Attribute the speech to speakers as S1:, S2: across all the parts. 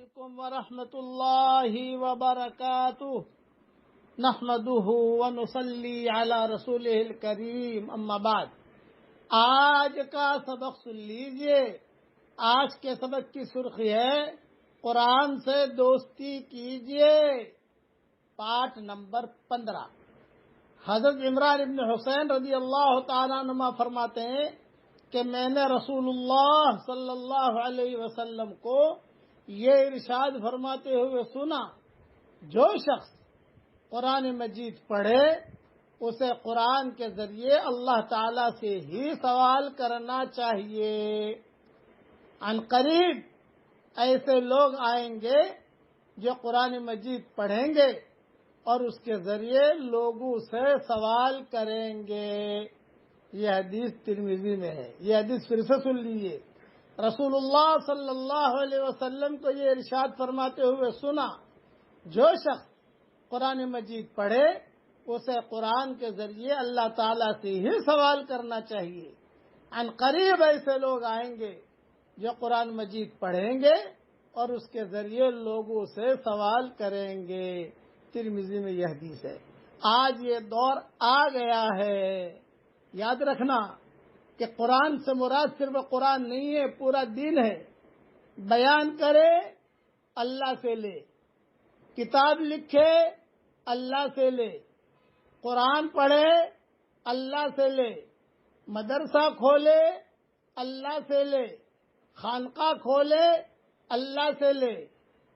S1: علیکم ورحمۃ اللہ وبرکاتہ نحمدہ ونصلی علی رسولہ الکریم اما بعد۔ آج کا سبق سن لیجئے۔ آج کے سبق کی سرخی ہے قرآن سے دوستی کیجئے، پارٹ نمبر 15۔ حضرت عمران ابن حسین رضی اللہ تعالیٰ عنہ فرماتے ہیں کہ میں نے رسول اللہ صلی اللہ علیہ وسلم کو یہ ارشاد فرماتے ہوئے سنا، جو شخص قرآن مجید پڑھے اسے قرآن کے ذریعے اللہ تعالی سے ہی سوال کرنا چاہیے۔ عن قریب ایسے لوگ آئیں گے جو قرآن مجید پڑھیں گے اور اس کے ذریعے لوگوں سے سوال کریں گے۔ یہ حدیث ترمذی میں ہے۔ یہ حدیث پھر سے سن لیجیے۔ رسول اللہ صلی اللہ علیہ وسلم کو یہ ارشاد فرماتے ہوئے سنا، جو شخص قرآن مجید پڑھے اسے قرآن کے ذریعے اللہ تعالیٰ سے ہی سوال کرنا چاہیے۔ عن قریب ایسے لوگ آئیں گے جو قرآن مجید پڑھیں گے اور اس کے ذریعے لوگوں سے سوال کریں گے۔ ترمذی میں یہ حدیث ہے۔ آج یہ دور آ گیا ہے، یاد رکھنا کہ قرآن سے مراد صرف قرآن نہیں ہے، پورا دین ہے۔ بیان کرے اللہ سے لے، کتاب لکھے اللہ سے لے، قرآن پڑھے اللہ سے لے، مدرسہ کھولے اللہ سے لے، خانقاہ کھولے اللہ سے لے،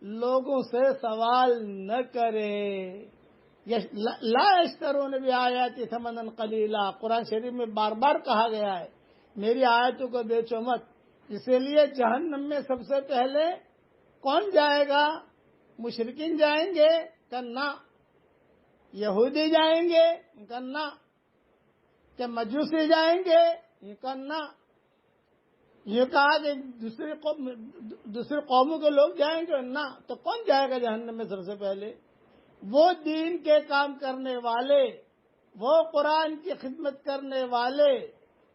S1: لوگوں سے سوال نہ کرے۔ لا یشترون بآیاتی ثمنا قلیلا، قرآن شریف میں بار بار کہا گیا ہے میری آیتوں کو بیچو مت۔ اسی لیے جہنم میں سب سے پہلے کون جائے گا؟ مشرکین جائیں گے کنا، یہودی جائیں گے کنا، کہ مجوسی جائیں گے کنا، یہ کہا کہ دوسری قوموں کے لوگ جائیں گے نہ، تو کون جائے گا جہنم میں سب سے پہلے؟ وہ دین کے کام کرنے والے، وہ قرآن کی خدمت کرنے والے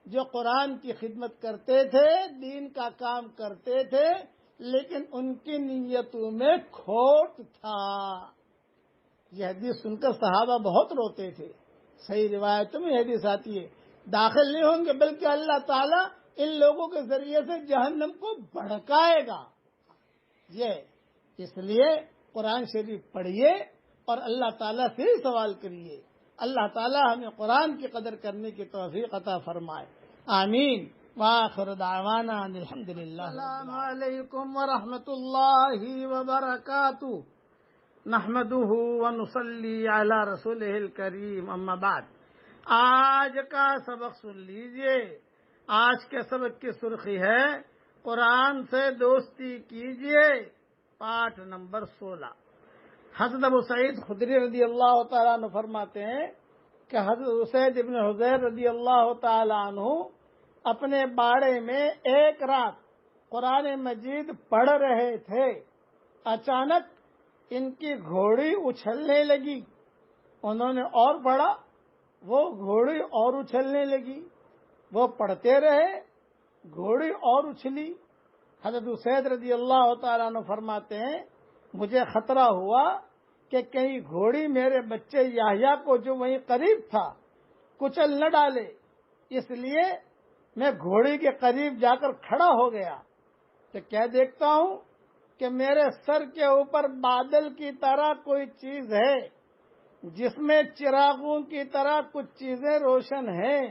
S1: جو قرآن کی خدمت کرتے تھے، دین کا کام کرتے تھے، لیکن ان کی نیتوں میں کھوٹ تھا۔ یہ حدیث سن کر صحابہ بہت روتے تھے۔ صحیح روایتوں میں یہ حدیث آتی ہے، داخل نہیں ہوں گے بلکہ اللہ تعالیٰ ان لوگوں کے ذریعے سے جہنم کو بھڑکائے گا۔ اس لیے قرآن شریف پڑھیے اور اللہ تعالیٰ سے ہی سوال کریے۔ اللہ تعالیٰ ہمیں قرآن کی قدر کرنے کی توفیق عطا فرمائے، آمین۔ وآخر دعوانا ان الحمدللہ۔ السلام علیکم ورحمۃ اللہ وبرکاتہ نحمدہ ونصلی علی رسولہ الکریم اما بعد۔ آج کا سبق سن لیجئے۔ آج کے سبق کی سرخی ہے قرآن سے دوستی کیجئے، پارٹ نمبر 16۔ حضرت ابو سعید خدری رضی اللہ تعالیٰ عنہ فرماتے ہیں کہ حضرت اسید ابن حضیر رضی اللہ تعالیٰ عنہ اپنے باڑے میں ایک رات قرآن مجید پڑھ رہے تھے، اچانک ان کی گھوڑی اچھلنے لگی۔ انہوں نے اور پڑھا، وہ گھوڑی اور اچھلنے لگی، وہ پڑھتے رہے، گھوڑی اور اچھلی۔ حضرت اسید رضی اللہ تعالیٰ عنہ فرماتے ہیں مجھے خطرہ ہوا کہ کہیں گھوڑی میرے بچے یحییٰ کو جو وہیں قریب تھا کچل نہ ڈالے، اس لیے میں گھوڑی کے قریب جا کر کھڑا ہو گیا تو کیا دیکھتا ہوں کہ میرے سر کے اوپر بادل کی طرح کوئی چیز ہے جس میں چراغوں کی طرح کچھ چیزیں روشن ہیں۔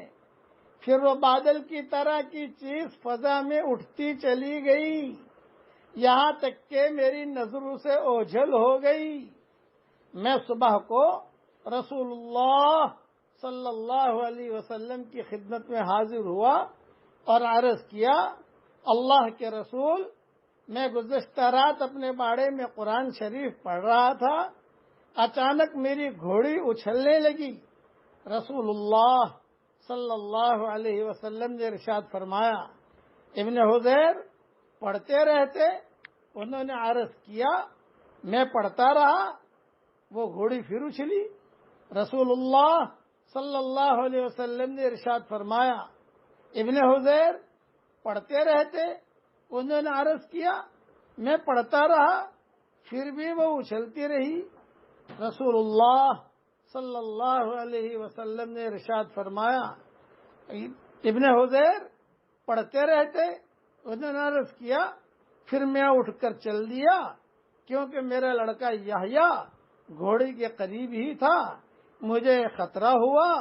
S1: پھر وہ بادل کی طرح کی چیز فضا میں اٹھتی چلی گئی، یہاں تک کہ میری نظروں سے اوجھل ہو گئی۔ میں صبح کو رسول اللہ صلی اللہ علیہ وسلم کی خدمت میں حاضر ہوا اور عرض کیا، اللہ کے رسول، میں گزشتہ رات اپنے باڑے میں قرآن شریف پڑھ رہا تھا، اچانک میری گھوڑی اچھلنے لگی۔ رسول اللہ صلی اللہ علیہ وسلم نے ارشاد فرمایا، ابن حضیر پڑھتے رہتے؟ انہوں نے عرض کیا میں پڑھتا رہا، وہ گھوڑی پھر اچھلی۔ رسول اللہ صلی اللہ علیہ وسلم نے ارشاد فرمایا، ابن حضیر پڑھتے رہتے؟ انہوں نے عرض کیا میں پڑھتا رہا پھر بھی وہ اچھلتی رہی۔ رسول اللہ صلی اللہ علیہ وسلم نے ارشاد فرمایا، ابن حذیر پڑھتے رہتے، انہوں نے عرض کیا پھر میں اٹھ کر چل دیا، کیونکہ میرا لڑکا یحییٰ گھوڑی کے قریب ہی تھا، مجھے خطرہ ہوا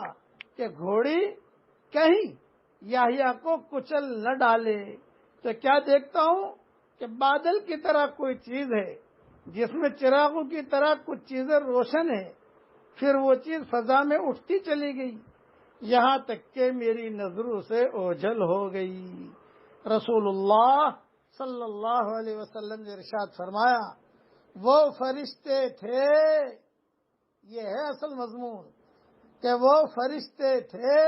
S1: کہ گھوڑی کہیں یحییٰ کو کچل نہ ڈالے۔ تو کیا دیکھتا ہوں کہ بادل کی طرح کوئی چیز ہے جس میں چراغوں کی طرح کچھ چیزیں روشن ہیں، پھر وہ چیز فضا میں اٹھتی چلی گئی یہاں تک کہ میری نظروں سے اوجھل ہو گئی۔ رسول اللہ صلی اللہ علیہ وسلم نے ارشاد فرمایا، وہ فرشتے تھے، یہ ہے اصل مضمون، کہ وہ فرشتے تھے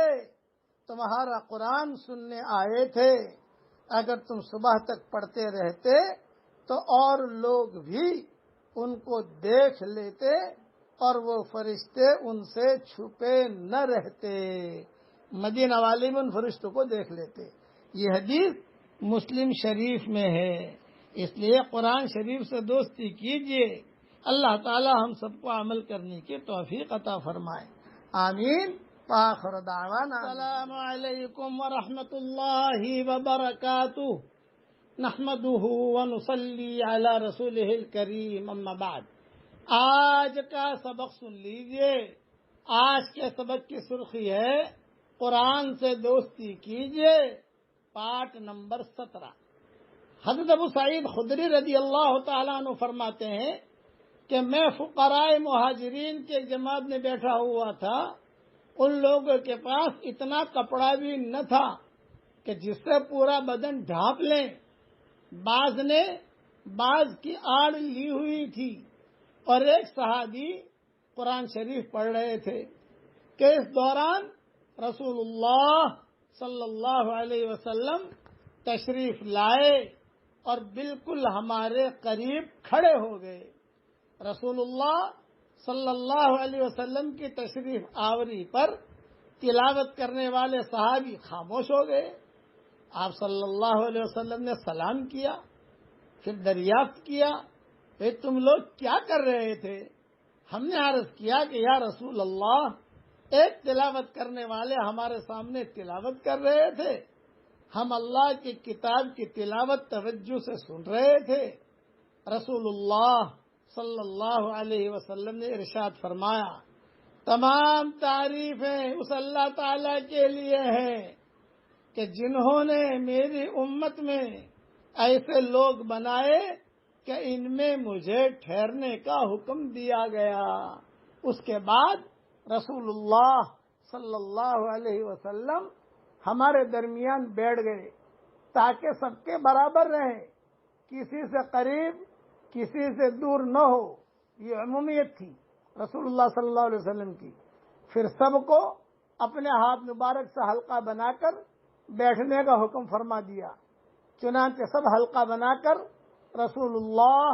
S1: تمہارا قرآن سننے آئے تھے، اگر تم صبح تک پڑھتے رہتے تو اور لوگ بھی ان کو دیکھ لیتے اور وہ فرشتے ان سے چھپے نہ رہتے، مدینہ والے میں ان فرشتوں کو دیکھ لیتے۔ یہ حدیث مسلم شریف میں ہے، اس لیے قرآن شریف سے دوستی کیجیے، اللہ تعالی ہم سب کو عمل کرنے کی توفیق عطا فرمائے، آمین۔ وآخر دعوانا السلام علیکم ورحمۃ اللہ وبرکاتہ، نحمده ونصلی علی رسولہ الکریم، اما بعد۔ آج کا سبق سن لیجئے۔ آج کے سبق کی سرخی ہے قرآن سے دوستی کیجئے، پارٹ نمبر 17۔ حضرت ابو سعید خدری رضی اللہ تعالیٰ عنہ فرماتے ہیں کہ میں فقراء مہاجرین کے جماعت میں بیٹھا ہوا تھا، ان لوگوں کے پاس اتنا کپڑا بھی نہ تھا کہ جس سے پورا بدن ڈھانپ لیں، بعض نے بعض کی آڑ لی ہوئی تھی، اور ایک صحابی قرآن شریف پڑھ رہے تھے کہ اس دوران رسول اللہ صلی اللہ علیہ وسلم تشریف لائے اور بالکل ہمارے قریب کھڑے ہو گئے۔ رسول اللہ صلی اللہ علیہ وسلم کی تشریف آوری پر تلاوت کرنے والے صحابی خاموش ہو گئے۔ آپ صلی اللہ علیہ وسلم نے سلام کیا، پھر دریافت کیا کہ تم لوگ کیا کر رہے تھے؟ ہم نے عرض کیا کہ یا رسول اللہ، ایک تلاوت کرنے والے ہمارے سامنے تلاوت کر رہے تھے، ہم اللہ کی کتاب کی تلاوت توجہ سے سن رہے تھے۔ رسول اللہ صلی اللہ علیہ وسلم نے ارشاد فرمایا، تمام تعریفیں اس اللہ تعالی کے لیے ہیں کہ جنہوں نے میری امت میں ایسے لوگ بنائے کہ ان میں مجھے ٹھہرنے کا حکم دیا گیا۔ اس کے بعد رسول اللہ صلی اللہ علیہ وسلم ہمارے درمیان بیٹھ گئے تاکہ سب کے برابر رہیں، کسی سے قریب کسی سے دور نہ ہو، یہ عمومیت تھی رسول اللہ صلی اللہ علیہ وسلم کی۔ پھر سب کو اپنے ہاتھ مبارک سے حلقہ بنا کر بیٹھنے کا حکم فرما دیا، چنانچہ سب حلقہ بنا کر رسول اللہ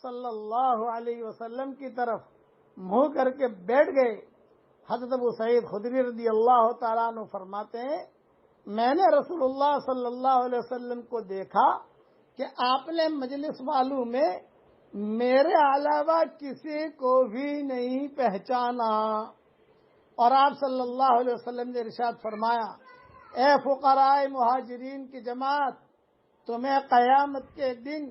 S1: صلی اللہ علیہ وسلم کی طرف منہ کر کے بیٹھ گئے۔ حضرت ابو سعید خدری رضی اللہ تعالیٰ عنہ فرماتے ہیں، میں نے رسول اللہ صلی اللہ علیہ وسلم کو دیکھا کہ آپ نے مجلس والوں میں میرے علاوہ کسی کو بھی نہیں پہچانا، اور آپ صلی اللہ علیہ وسلم نے ارشاد فرمایا، اے فقراء مہاجرین کی جماعت، تمہیں قیامت کے دن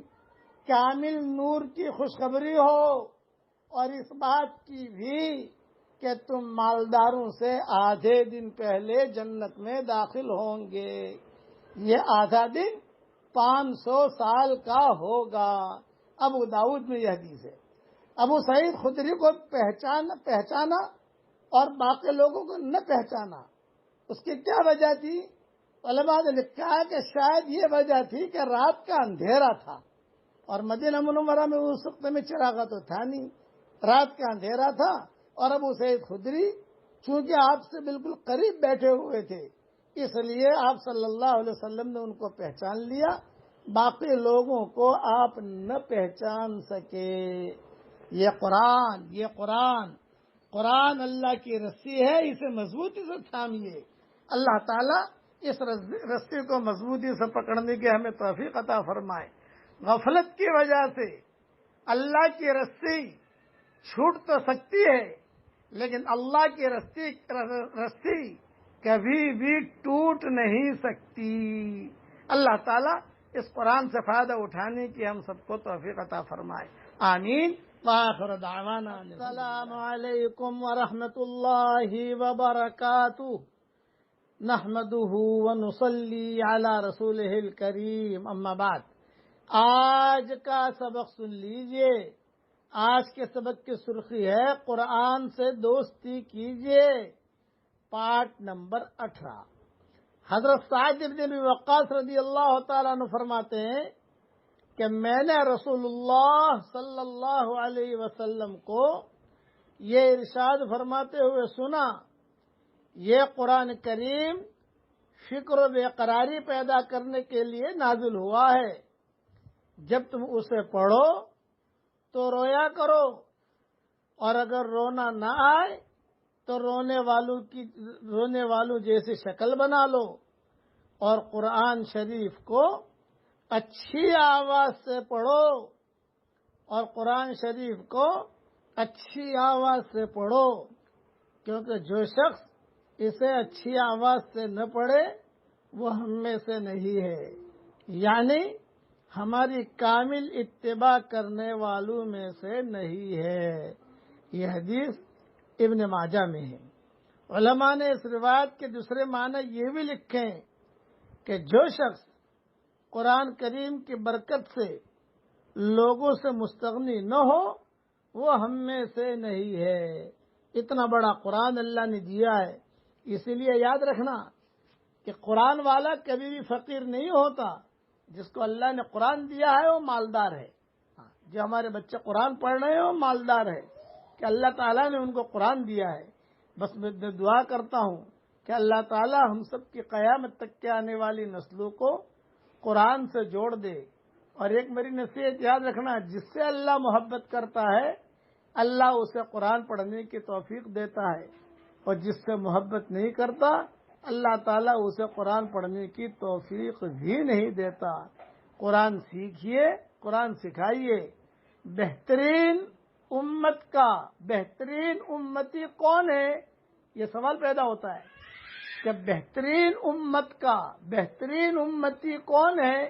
S1: کامل نور کی خوشخبری ہو، اور اس بات کی بھی کہ تم مالداروں سے آدھے دن پہلے جنت میں داخل ہوں گے۔ یہ آدھا دن 500 سال کا ہوگا۔ ابو داؤد میں یہ حدیث ہے۔ ابو سعید خدری کو پہچانا اور باقی لوگوں کو نہ پہچانا، اس کی کیا وجہ تھی؟ علماء نے لکھا کہ شاید یہ وجہ تھی کہ رات کا اندھیرا تھا، اور مدینہ منورہ میں اس وقت میں چراغا تو تھا نہیں، رات کا اندھیرا تھا، اور ابو سعید خدری چونکہ آپ سے بالکل قریب بیٹھے ہوئے تھے، اس لیے آپ صلی اللہ علیہ وسلم نے ان کو پہچان لیا، باقی لوگوں کو آپ نہ پہچان سکے۔ یہ قرآن اللہ کی رسی ہے، اسے مضبوطی سے تھامیے۔ اللہ تعالیٰ اس رسی کو مضبوطی سے پکڑنے کی ہمیں توفیق عطا فرمائے۔ غفلت کی وجہ سے اللہ کی رسی چھوٹ تو سکتی ہے، لیکن اللہ کی رسی کبھی بھی ٹوٹ نہیں سکتی۔ اللہ تعالیٰ اس قرآن سے فائدہ اٹھانے کی ہم سب کو توفیق عطا فرمائے، آمین۔ وآخر دعوانا السلام علیکم ورحمۃ اللہ وبرکاتہ۔ نحمده ونصلی علی رسولہ الکریم، اما بعد۔ آج کا سبق سن لیجئے۔ آج کے سبق کی سرخی ہے قرآن سے دوستی کیجئے، پارٹ نمبر 18۔ حضرت سعد بن ابی وقاص رضی اللہ تعالیٰ عنہ فرماتے ہیں کہ میں نے رسول اللہ صلی اللہ علیہ وسلم کو یہ ارشاد فرماتے ہوئے سنا، یہ قرآن کریم فکر و بے قراری پیدا کرنے کے لیے نازل ہوا ہے، جب تم اسے پڑھو تو رویا کرو، اور اگر رونا نہ آئے تو رونے والوں جیسی شکل بنا لو، اور قرآن شریف کو اچھی آواز سے پڑھو، اور قرآن شریف کو اچھی آواز سے پڑھو، کیونکہ جو شخص اسے اچھی آواز سے نہ پڑھے وہ ہم میں سے نہیں ہے، یعنی ہماری کامل اتباع کرنے والوں میں سے نہیں ہے۔ یہ حدیث ابن ماجہ میں ہے۔ علماء نے اس روایت کے دوسرے معنی یہ بھی لکھے ہیں کہ جو شخص قرآن کریم کی برکت سے لوگوں سے مستغنی نہ ہو وہ ہم میں سے نہیں ہے۔ اتنا بڑا قرآن اللہ نے دیا ہے، اسی لیے یاد رکھنا کہ قرآن والا کبھی بھی فقیر نہیں ہوتا۔ جس کو اللہ نے قرآن دیا ہے وہ مالدار ہے۔ جو ہمارے بچے قرآن پڑھ رہے ہیں وہ مالدار ہے کہ اللہ تعالیٰ نے ان کو قرآن دیا ہے۔ بس میں دعا کرتا ہوں کہ اللہ تعالیٰ ہم سب کی قیامت تک کے آنے والی نسلوں کو قرآن سے جوڑ دے۔ اور ایک میری نصیحت یاد رکھنا، جس سے اللہ محبت کرتا ہے اللہ اسے قرآن پڑھنے کی توفیق دیتا ہے، اور جس سے محبت نہیں کرتا اللہ تعالیٰ اسے قرآن پڑھنے کی توفیق بھی نہیں دیتا۔ قرآن سیکھیے، قرآن سکھائیے۔ بہترین امت کا بہترین امتی کون ہے؟ یہ سوال پیدا ہوتا ہے کہ بہترین امت کا بہترین امتی کون ہے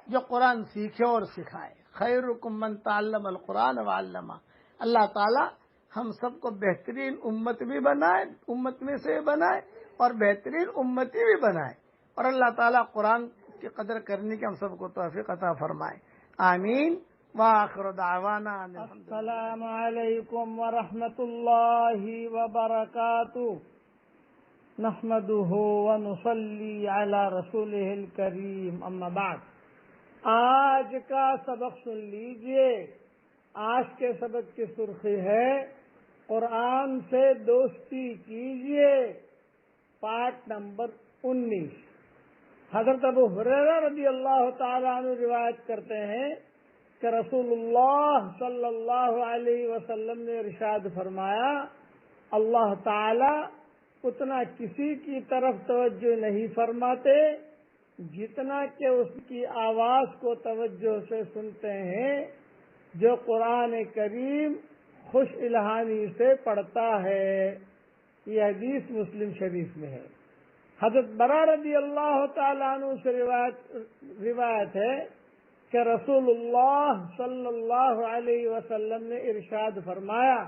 S1: جو قرآن سیکھے اور سکھائے؟ خیرکم من تعلم القرآن وعلمہ۔ اللہ تعالیٰ ہم سب کو بہترین امت بھی بنائے، امت میں سے بنائے، اور بہترین امتی بھی بنائے، اور اللہ تعالیٰ قرآن کی قدر کرنے کی ہم سب کو توفیق عطا فرمائے، آمین۔ وآخر دعوانا السلام علیکم ورحمۃ اللہ وبرکاتہ۔ نحمده ونصلی علی رسولہ الکریم، اما بعد۔ آج کا سبق سن لیجئے۔ آج کے سبق کی سرخی ہے قرآن سے دوستی کیجئے، پارٹ نمبر 19۔ حضرت ابو ہریرہ رضی اللہ تعالیٰ عنہ روایت کرتے ہیں کہ رسول اللہ صلی اللہ علیہ وسلم نے ارشاد فرمایا، اللہ تعالیٰ اتنا کسی کی طرف توجہ نہیں فرماتے جتنا کہ اس کی آواز کو توجہ سے سنتے ہیں جو قرآن کریم خوش الہانی سے پڑھتا ہے۔ یہ حدیث مسلم شریف میں ہے۔ حضرت برا رضی اللہ تعالیٰ عنہ سے روایت ہے کہ رسول اللہ صلی اللہ علیہ وسلم نے ارشاد فرمایا،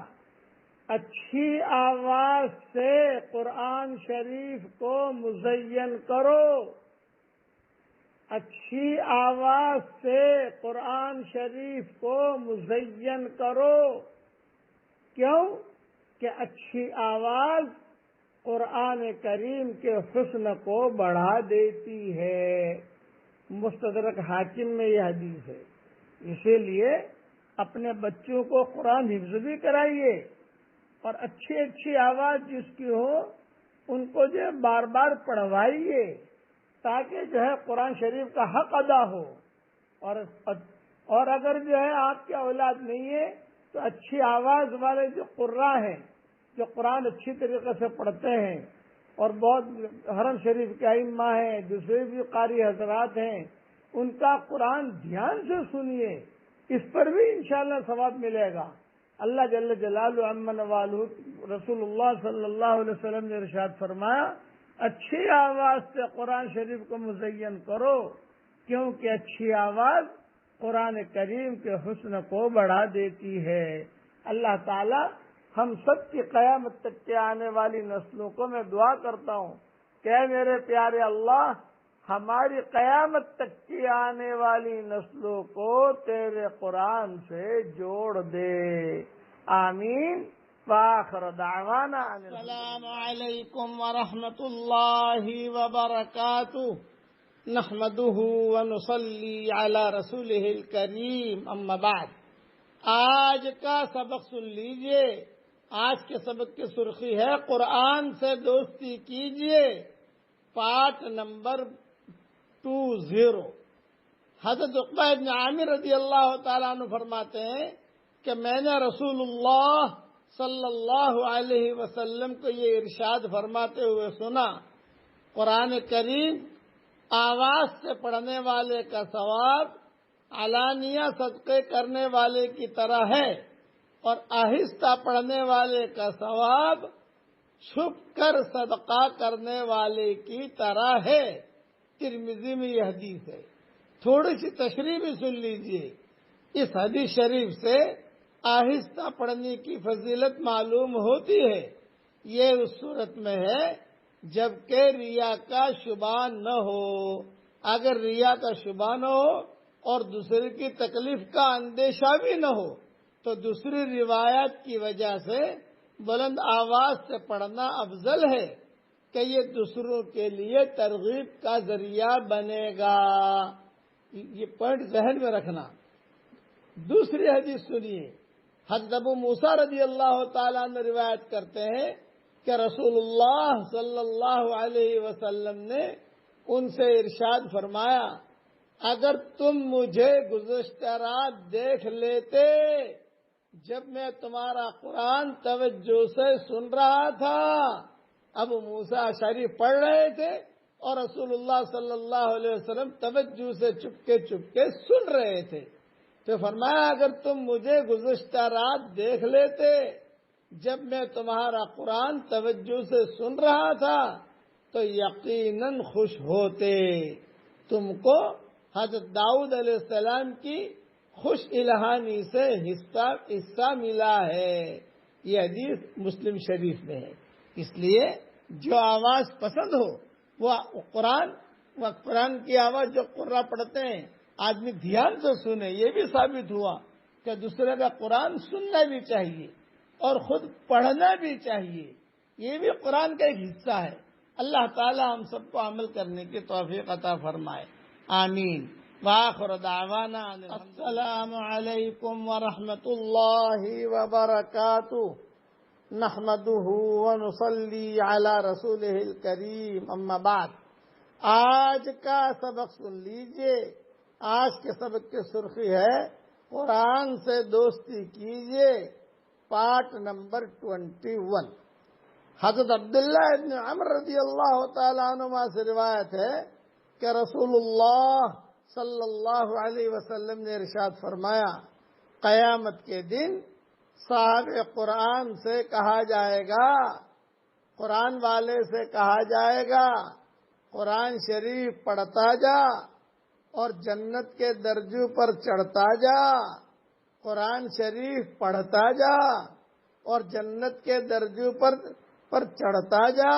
S1: اچھی آواز سے قرآن شریف کو مزین کرو، اچھی آواز سے قرآن شریف کو مزین کرو۔ کیوں؟ کہ اچھی آواز قرآن کریم کے حسن کو بڑھا دیتی ہے۔ مستدرک حاکم میں یہ حدیث ہے۔ اسی لیے اپنے بچوں کو قرآن حفظ بھی کرائیے، اور اچھی اچھی آواز جس کی ہو ان کو جو ہے بار بار پڑھوائیے، تاکہ جو ہے قرآن شریف کا حق ادا ہو۔ اور اگر جو ہے آپ کی اولاد نہیں ہے تو اچھی آواز والے جو قراء ہیں، جو قرآن اچھی طریقے سے پڑھتے ہیں، اور بہت حرم شریف کے ائمہ ہیں، دوسرے بھی قاری حضرات ہیں، ان کا قرآن دھیان سے سنیے، اس پر بھی انشاءاللہ ثواب ملے گا۔ اللہ جل جلالہ عمن والہ رسول اللہ صلی اللہ علیہ وسلم نے ارشاد فرمایا، اچھی آواز سے قرآن شریف کو مزین کرو، کیونکہ اچھی آواز قرآن کریم کے حسن کو بڑھا دیتی ہے۔ اللہ تعالی ہم سب کی قیامت تک کے آنے والی نسلوں کو میں دعا کرتا ہوں کہ اے میرے پیارے اللہ، ہماری قیامت تک کی آنے والی نسلوں کو تیرے قرآن سے جوڑ دے، آمین۔ وآخر دعوانا السلام علیکم ورحمۃ اللہ وبرکاتہ، نحمده ونصلی علی رسولہ الکریم، اما بعد۔ آج کا سبق سن لیجئے۔ آج کے سبق کی سرخی ہے قرآن سے دوستی کیجئے، پارٹ نمبر 20۔ حضرت عقبہ بن عامر رضی اللہ تعالیٰ عنہ فرماتے ہیں کہ میں نے رسول اللہ صلی اللہ علیہ وسلم کو یہ ارشاد فرماتے ہوئے سنا، قرآن کریم آواز سے پڑھنے والے کا ثواب علانیہ صدقے کرنے والے کی طرح ہے، اور آہستہ پڑھنے والے کا ثواب چھپ کر صدقہ کرنے والے کی طرح ہے۔ ترمذی میں یہ حدیث ہے۔ تھوڑی سی تشریح بھی سن لیجئے۔ اس حدیث شریف سے آہستہ پڑھنے کی فضیلت معلوم ہوتی ہے۔ یہ اس صورت میں ہے جبکہ ریا کا شبہ نہ ہو۔ اگر ریا کا شبہ نہ ہو اور دوسرے کی تکلیف کا اندیشہ بھی نہ ہو تو دوسری روایت کی وجہ سے بلند آواز سے پڑھنا افضل ہے کہ یہ دوسروں کے لیے ترغیب کا ذریعہ بنے گا۔ یہ پوائنٹ ذہن میں رکھنا۔ دوسری حدیث سنیے۔ حضرت ابو موسیٰ رضی اللہ تعالیٰ عنہ روایت کرتے ہیں کہ رسول اللہ صلی اللہ علیہ وسلم نے ان سے ارشاد فرمایا، اگر تم مجھے گزشتہ رات دیکھ لیتے جب میں تمہارا قرآن توجہ سے سن رہا تھا۔ ابو موسیٰ اشعری پڑھ رہے تھے اور رسول اللہ صلی اللہ علیہ وسلم توجہ سے چپکے چپکے سن رہے تھے، تو فرمایا اگر تم مجھے گزشتہ رات دیکھ لیتے جب میں تمہارا قرآن توجہ سے سن رہا تھا تو یقیناً خوش ہوتے۔ تم کو حضرت داؤد علیہ السلام کی خوش الہانی سے حصہ ملا ہے۔ یہ حدیث مسلم شریف میں ہے۔ اس لیے جو آواز پسند ہو وہ قرآن کی آواز جو قرآن پڑھتے ہیں آدمی دھیان سے سنے۔ یہ بھی ثابت ہوا کہ دوسرے کا قرآن سننا بھی چاہیے اور خود پڑھنا بھی چاہیے۔ یہ بھی قرآن کا ایک حصہ ہے۔ اللہ تعالی ہم سب کو عمل کرنے کی توفیق عطا فرمائے، آمین۔ وآخر دعوانا السلام علیکم ورحمۃ اللہ وبرکاتہ، نحمده ونصلی علی رسولہ الکریم، اما بعد۔ آج کا سبق سن لیجئے۔ آج کے سبق کی سرخی ہے قرآن سے دوستی کیجئے، پارٹ نمبر 21۔ حضرت عبداللہ ابن عمر رضی اللہ تعالیٰ عنہ سے روایت ہے کہ رسول اللہ صلی اللہ علیہ وسلم نے ارشاد فرمایا، قیامت کے دن صاحب قرآن سے کہا جائے گا، قرآن والے سے کہا جائے گا، قرآن شریف پڑھتا جا اور جنت کے درجوں پر چڑھتا جا، قرآن شریف پڑھتا جا اور جنت کے درجوں پر چڑھتا جا،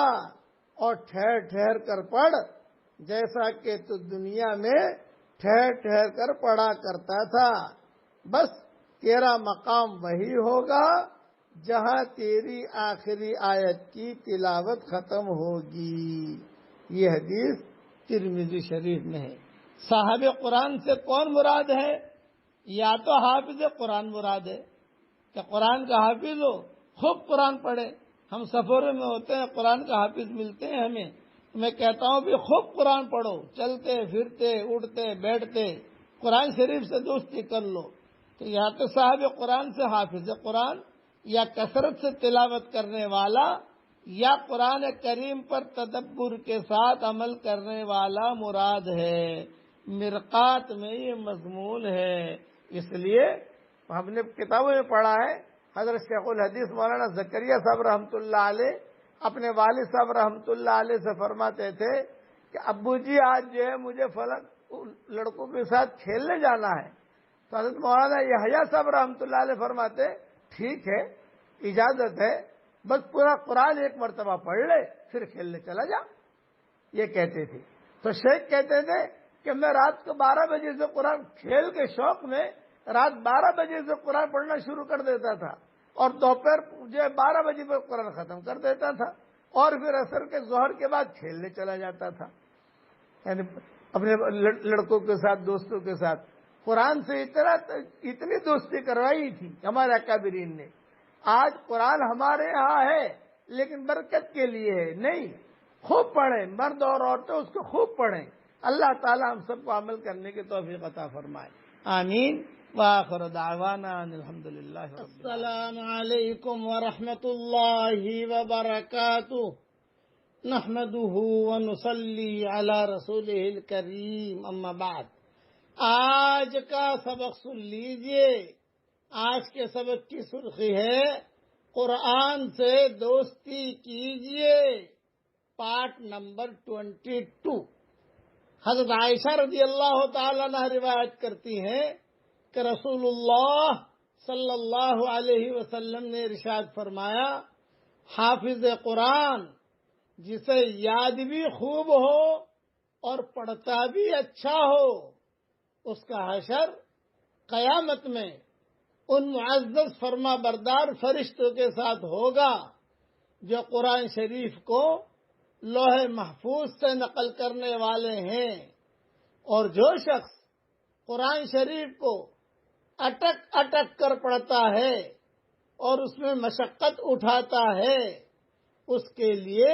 S1: اور ٹھہر ٹھہر کر پڑھ جیسا کہ تو دنیا میں ٹھہر ٹھہر کر پڑھا کرتا تھا، بس تیرا مقام وہی ہوگا جہاں تیری آخری آیت کی تلاوت ختم ہوگی۔ یہ حدیث ترمذی شریف میں ہے۔ صاحب قرآن سے کون مراد ہے؟ یا تو حافظ قرآن مراد ہے کہ قرآن کا حافظ ہو، خوب قرآن پڑھے۔ ہم سفروں میں ہوتے ہیں، قرآن کا حافظ ملتے ہیں ہمیں، میں کہتا ہوں بھی خوب قرآن پڑھو، چلتے پھرتے اٹھتے بیٹھتے قرآن شریف سے دوستی کر لو۔ تو یا تو صاحب قرآن سے حافظ قرآن، یا کثرت سے تلاوت کرنے والا، یا قرآن کریم پر تدبر کے ساتھ عمل کرنے والا مراد ہے۔ مرقات میں یہ مضمون ہے. اس لیے ہم نے کتابوں میں پڑھا ہے، حضرت شیخ الحدیث مولانا زکریا صاحب رحمۃ اللہ علیہ اپنے والد صاحب رحمۃ اللہ علیہ سے فرماتے تھے کہ ابو جی آج جو ہے مجھے فلاں لڑکوں کے ساتھ کھیلنے جانا ہے. تو حضرت مولانا یحییٰ صاحب رحمۃ اللہ علیہ فرماتے ٹھیک ہے، اجازت ہے، بس پورا قرآن ایک مرتبہ پڑھ لے پھر کھیلنے چلا جا. یہ کہتے تھے. تو شیخ کہتے تھے کہ میں رات کو 12 بجے سے قرآن، کھیل کے شوق میں رات 12 بجے سے قرآن پڑھنا شروع کر دیتا تھا اور دوپہر جو 12 بجے پر قرآن ختم کر دیتا تھا اور پھر عصر کے ظہر کے بعد کھیلنے چلا جاتا تھا. یعنی اپنے لڑکوں کے ساتھ، دوستوں کے ساتھ قرآن سے اتنی دوستی کروائی تھی ہمارے اکابرین نے. آج قرآن ہمارے یہاں ہے لیکن برکت کے لیے ہے نہیں. خوب پڑھیں، مرد اور عورتیں اس کو خوب پڑھیں. اللہ تعالی ہم سب کو عمل کرنے کی توفیق عطا فرمائے. آمین. وآخر دعوانا ان الحمدللہ رب العالمین. السلام علیکم ورحمۃ اللہ وبرکاتہ. نحمده ونصلی علی رسولہ الکریم. اما بعد. آج کا سبق سن لیجئے. آج کے سبق کی سرخی ہے قرآن سے دوستی کیجئے، پارٹ نمبر 22. حضرت عائشہ رضی اللہ تعالیٰ عنہ روایت کرتی ہیں کہ رسول اللہ صلی اللہ علیہ وسلم نے ارشاد فرمایا، حافظ قرآن جسے یاد بھی خوب ہو اور پڑھتا بھی اچھا ہو، اس کا حشر قیامت میں ان معزز فرما بردار فرشتوں کے ساتھ ہوگا جو قرآن شریف کو لوح محفوظ سے نقل کرنے والے ہیں. اور جو شخص قرآن شریف کو اٹک اٹک کر پڑھتا ہے اور اس میں مشقت اٹھاتا ہے، اس کے لیے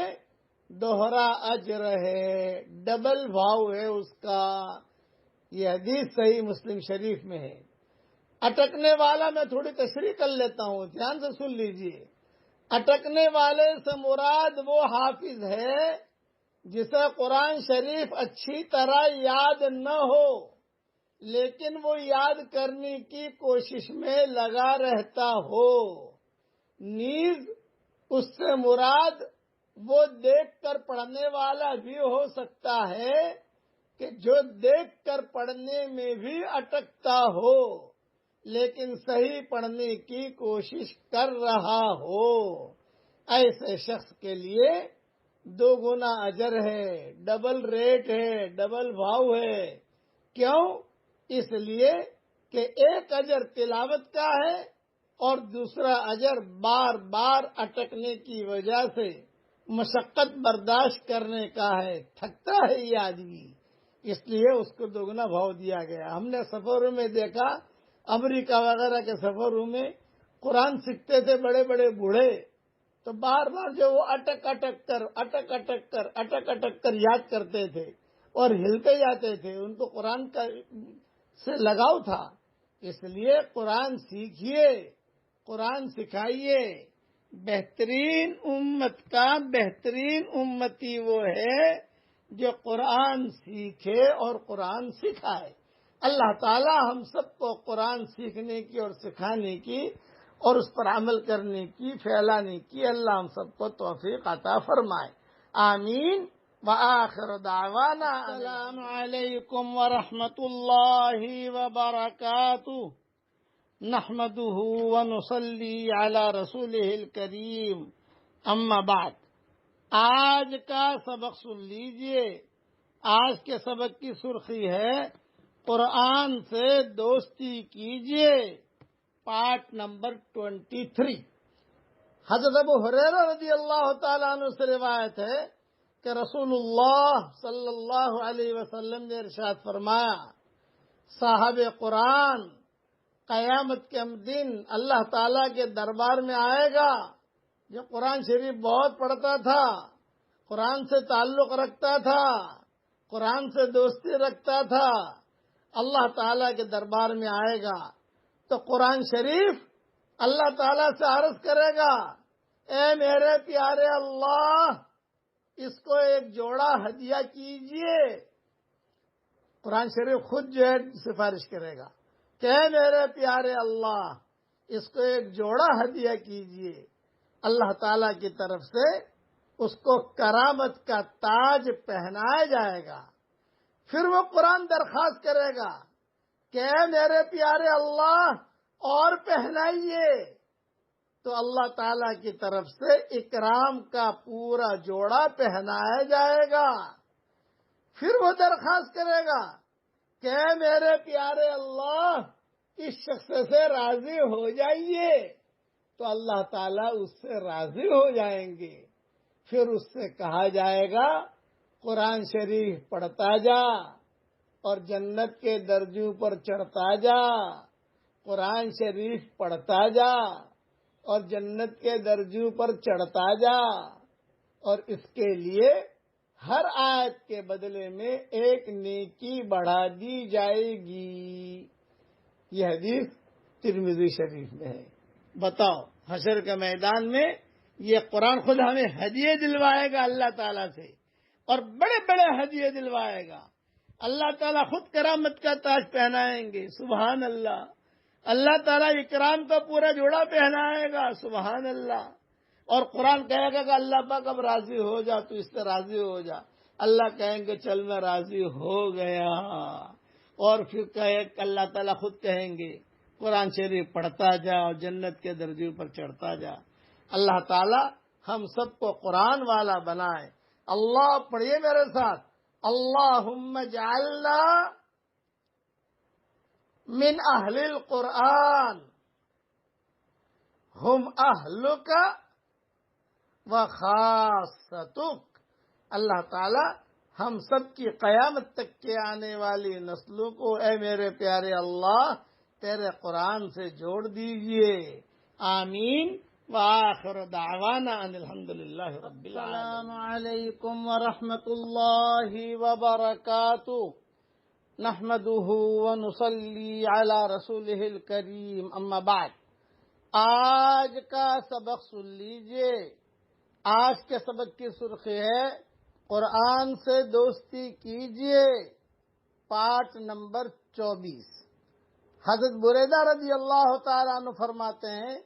S1: دوہرا اجر ہے، ڈبل بھاؤ ہے اس کا. یہ حدیث صحیح مسلم شریف میں ہے. اٹکنے والا میں تھوڑی تشریح کر لیتا ہوں، دھیان سے سن لیجئے. اٹکنے والے سے مراد وہ حافظ ہے جسے قرآن شریف اچھی طرح یاد نہ ہو لیکن وہ یاد کرنے کی کوشش میں لگا رہتا ہو. نیز اس سے مراد وہ دیکھ کر پڑھنے والا بھی ہو سکتا ہے کہ جو دیکھ کر پڑھنے میں بھی اٹکتا ہو لیکن صحیح پڑھنے کی کوشش کر رہا ہو. ایسے شخص کے لیے 2 گنا اجر ہے، ڈبل ریٹ ہے، ڈبل بھاؤ ہے. کیوں؟ اس لیے کہ ایک اجر تلاوت کا ہے اور دوسرا اجر بار بار اٹکنے کی وجہ سے مشقت برداشت کرنے کا ہے. تھکتا ہے یہ آدمی، اس لیے اس کو 2 گنا بھاؤ دیا گیا. ہم نے سفروں میں دیکھا، امریکہ وغیرہ کے سفروں میں قرآن سیکھتے تھے بڑے بڑے بوڑھے، تو بار بار جو وہ اٹک اٹک کر یاد کرتے تھے اور ہلتے جاتے تھے. ان کو قرآن کا سے لگاؤ تھا. اس لیے قرآن سیکھیے، قرآن سکھائیے. بہترین امت کا بہترین امتی وہ ہے جو قرآن سیکھے اور قرآن سکھائے. اللہ تعالی ہم سب کو قرآن سیکھنے کی اور سکھانے کی اور اس پر عمل کرنے کی، پھیلانے کی اللہ ہم سب کو توفیق عطا فرمائے. آمین. وآخر دعوانا السلام علیکم ورحمۃ اللہ وبرکاتہ. نحمده ونصلی علی رسولہ الکریم. اما بعد. آج کا سبق سن لیجئے. آج کے سبق کی سرخی ہے قرآن سے دوستی کیجئے، پارٹ نمبر 23. حضرت ابو ہریرہ رضی اللہ تعالیٰ عنہ سے روایت ہے کہ رسول اللہ صلی اللہ علیہ وسلم نے ارشاد فرمایا، صاحب قرآن قیامت کے دن اللہ تعالیٰ کے دربار میں آئے گا جو قرآن شریف بہت پڑھتا تھا، قرآن سے تعلق رکھتا تھا، قرآن سے دوستی رکھتا تھا. اللہ تعالیٰ کے دربار میں آئے گا تو قرآن شریف اللہ تعالیٰ سے عرض کرے گا، اے میرے پیارے اللہ، اس کو ایک جوڑا ہدیہ کیجئے. قرآن شریف خود جو ہے سفارش کرے گا کہ اے میرے پیارے اللہ، اس کو ایک جوڑا ہدیہ کیجئے، اللہ تعالی کی طرف سے اس کو کرامت کا تاج پہنایا جائے گا۔ پھر وہ قرآن درخواست کرے گا کہ اے میرے پیارے اللہ اور پہنائیے، تو اللہ تعالی کی طرف سے اکرام کا پورا جوڑا پہنایا جائے گا۔ پھر وہ درخواست کرے گا کہ اے میرے پیارے اللہ، اس شخص سے راضی ہو جائیے، تو اللہ تعالیٰ اس سے راضی ہو جائیں گے۔ پھر اس سے کہا جائے گا قرآن شریف پڑھتا جا اور جنت کے درجوں پر چڑھتا جا، قرآن شریف پڑھتا جا اور جنت کے درجوں پر چڑھتا جا، اور اس کے لیے ہر آیت کے بدلے میں ایک نیکی بڑھا دی جائے گی۔ یہ حدیث ترمذی شریف میں ہے۔ بتاؤ، حشر کے میدان میں یہ قرآن خود ہمیں ہدیے دلوائے گا اللہ تعالیٰ سے، اور بڑے بڑے ہدیے دلوائے گا۔ اللہ تعالیٰ خود کرامت کا تاج پہنائیں گے، سبحان اللہ۔ اللہ تعالیٰ اکرام کا پورا جوڑا پہنائے گا، سبحان اللہ۔ اور قرآن کہے گا کہ اللہ پاک اب راضی ہو جا، تو اس سے راضی ہو جا۔ اللہ کہیں گے چل میں راضی ہو گیا، اور پھر اللہ تعالیٰ خود کہیں گے قرآن شریف پڑھتا جا اور جنت کے درجوں پر چڑھتا جا۔ اللہ تعالیٰ ہم سب کو قرآن والا بنائے۔ اللہ پڑھیے میرے ساتھ، اللہم اجعلنا من اہل القرآن ہم اہلک وخاصتک۔ اللہ تعالیٰ ہم سب کی قیامت تک کے آنے والی نسلوں کو اے میرے پیارے اللہ تیرے قرآن سے جوڑ دیجئے، آمین۔ وآخر دعوانا ان الحمدللہ رب العالمین۔ السلام علیکم ورحمۃ اللہ وبرکاتہ، نحمده ونصلی علی رسولہ الکریم، اما بعد۔ آج کا سبق سن لیجئے۔ آج کے سبق کی سرخی ہے قرآن سے دوستی کیجئے، پارٹ نمبر 24۔ حضرت بریدہ رضی اللہ تعالیٰ عنہ فرماتے ہیں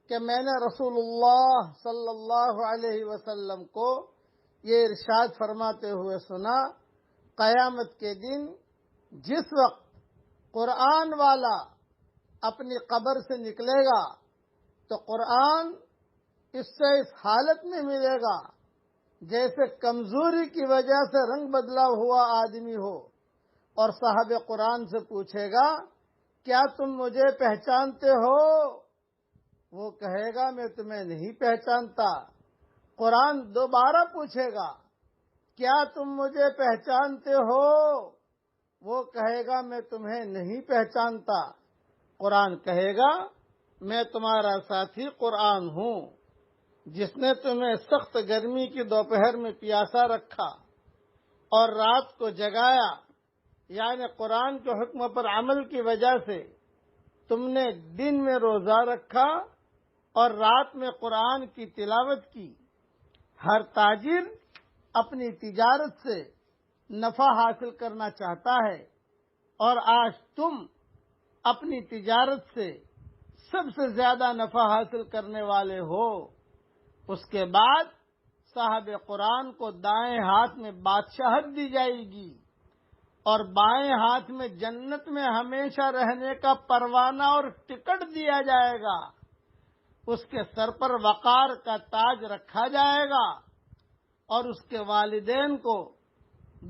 S1: کہ میں نے رسول اللہ صلی اللہ علیہ وسلم کو یہ ارشاد فرماتے ہوئے سنا، قیامت کے دن جس وقت قرآن والا اپنی قبر سے نکلے گا تو قرآن اس سے اس حالت میں ملے گا جیسے کمزوری کی وجہ سے رنگ بدلا ہوا آدمی ہو، اور صاحب قرآن سے پوچھے گا کیا تم مجھے پہچانتے ہو؟ وہ کہے گا میں تمہیں نہیں پہچانتا۔ قرآن دوبارہ پوچھے گا کیا تم مجھے پہچانتے ہو؟ وہ کہے گا میں تمہیں نہیں پہچانتا۔ قرآن کہے گا میں تمہارا ساتھی قرآن ہوں، جس نے تمہیں سخت گرمی کی دوپہر میں پیاسا رکھا اور رات کو جگایا، یعنی قرآن کے حکم پر عمل کی وجہ سے تم نے دن میں روزہ رکھا اور رات میں قرآن کی تلاوت کی۔ ہر تاجر اپنی تجارت سے نفع حاصل کرنا چاہتا ہے، اور آج تم اپنی تجارت سے سب سے زیادہ نفع حاصل کرنے والے ہو۔ اس کے بعد صاحب قرآن کو دائیں ہاتھ میں بادشاہت دی جائے گی اور بائیں ہاتھ میں جنت میں ہمیشہ رہنے کا پروانہ اور ٹکٹ دیا جائے گا۔ اس کے سر پر وقار کا تاج رکھا جائے گا، اور اس کے والدین کو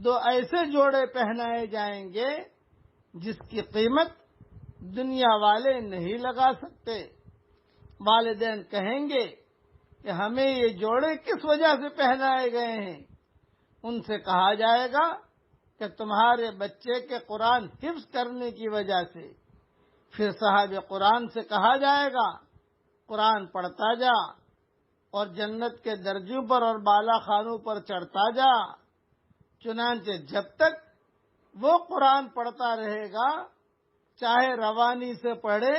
S1: 2 ایسے جوڑے پہنائے جائیں گے جس کی قیمت دنیا والے نہیں لگا سکتے۔ والدین کہیں گے کہ ہمیں یہ جوڑے کس وجہ سے پہنائے گئے ہیں؟ ان سے کہا جائے گا کہ تمہارے بچے کے قرآن حفظ کرنے کی وجہ سے۔ پھر صاحب قرآن سے کہا جائے گا قرآن پڑھتا جا اور جنت کے درجوں پر اور بالا خانوں پر چڑھتا جا۔ چنانچہ جب تک وہ قرآن پڑھتا رہے گا، چاہے روانی سے پڑھے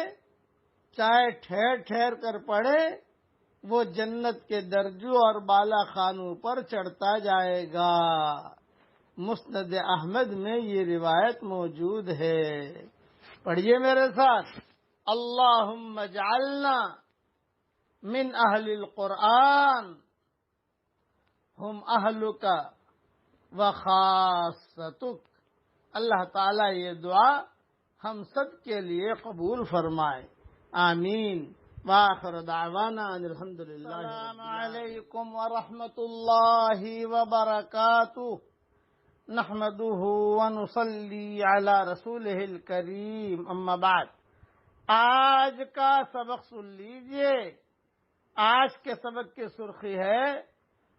S1: چاہے ٹھہر ٹھہر کر پڑھے، وہ جنت کے درجوں اور بالا خانوں پر چڑھتا جائے گا۔ مسند احمد میں یہ روایت موجود ہے. پڑھیے میرے ساتھ. اللہم اجعلنا من اہل القرآن ہم اہلک و خاصتک. اللہ تعالیٰ یہ دعا ہم سب کے لیے قبول فرمائے. آمین. وآخر دعوانا ان الحمدللہ. السلام علیکم ورحمۃ اللہ وبرکاتہ. نحمده ونصلی علی رسولہ الکریم. اما بعد. آج کا سبق سن لیجئے. آج کے سبق کی سرخی ہے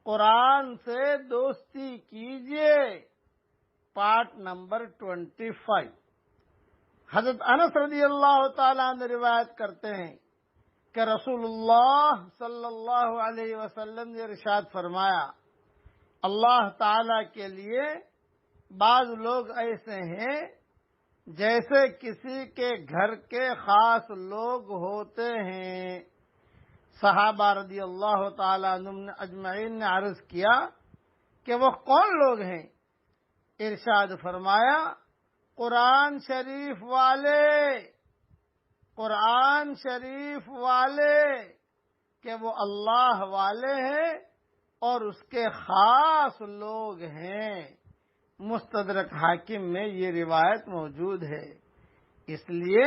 S1: قرآن سے دوستی کیجئے، پارٹ نمبر 25. حضرت انس رضی اللہ تعالیٰ عنہ روایت کرتے ہیں کہ رسول اللہ صلی اللہ علیہ وسلم نے ارشاد فرمایا، اللہ تعالیٰ کے لیے بعض لوگ ایسے ہیں جیسے کسی کے گھر کے خاص لوگ ہوتے ہیں. صحابہ رضی اللہ تعالیٰ عنہم اجمعین نے عرض کیا کہ وہ کون لوگ ہیں؟ ارشاد فرمایا، قرآن شریف والے، قرآن شریف والے، کہ وہ اللہ والے ہیں اور اس کے خاص لوگ ہیں. مستدرک حاکم میں یہ روایت موجود ہے. اس لیے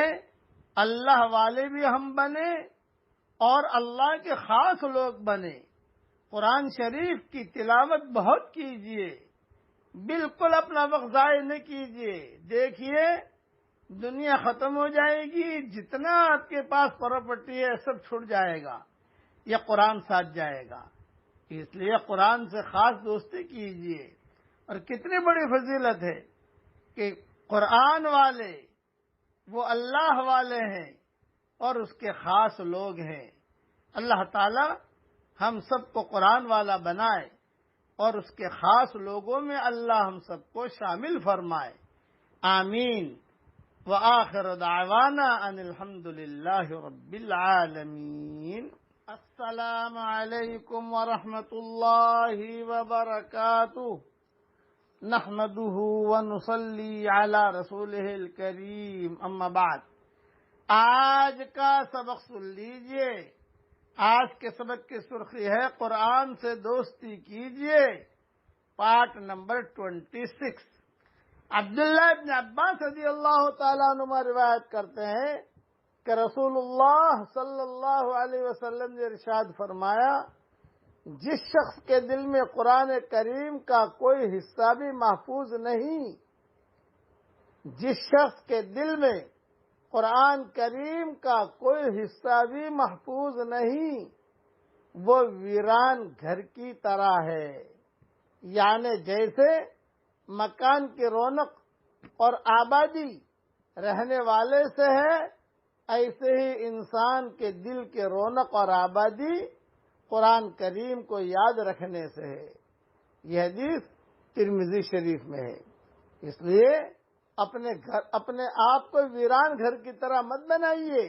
S1: اللہ والے بھی ہم بنے اور اللہ کے خاص لوگ بنے. قرآن شریف کی تلاوت بہت کیجئے، بالکل اپنا وقت ضائع نہ کیجئے. دیکھیے دنیا ختم ہو جائے گی، جتنا آپ کے پاس پراپرٹی ہے سب چھوٹ جائے گا، یہ قرآن ساتھ جائے گا. اس لیے قرآن سے خاص دوستی کیجئے. اور کتنی بڑی فضیلت ہے کہ قرآن والے وہ اللہ والے ہیں اور اس کے خاص لوگ ہیں. اللہ تعالی ہم سب کو قرآن والا بنائے اور اس کے خاص لوگوں میں اللہ ہم سب کو شامل فرمائے. آمین. وآخر دعوانا ان الحمدللہ رب العالمین. السلام علیکم ورحمۃ اللہ وبرکاتہ. نحمده ونصلی علی رسولہ الکریم. اما بعد. آج کا سبق سن لیجئے. آج کے سبق کی سرخی ہے قرآن سے دوستی کیجئے، پارٹ نمبر 26. عبداللہ ابن عباس رضی اللہ تعالیٰ عنہ روایت کرتے ہیں کہ رسول اللہ صلی اللہ علیہ وسلم نے ارشاد فرمایا، جس شخص کے دل میں قرآن کریم کا کوئی حصہ بھی محفوظ نہیں، جس شخص کے دل میں قرآن کریم کا کوئی حصہ بھی محفوظ نہیں، وہ ویران گھر کی طرح ہے. یعنی جیسے مکان کی رونق اور آبادی رہنے والے سے ہے، ایسے ہی انسان کے دل کی رونق اور آبادی قرآن کریم کو یاد رکھنے سے ہے. یہ حدیث ترمذی شریف میں ہے. اس لیے اپنے آپ کو ویران گھر کی طرح مت بنائیے،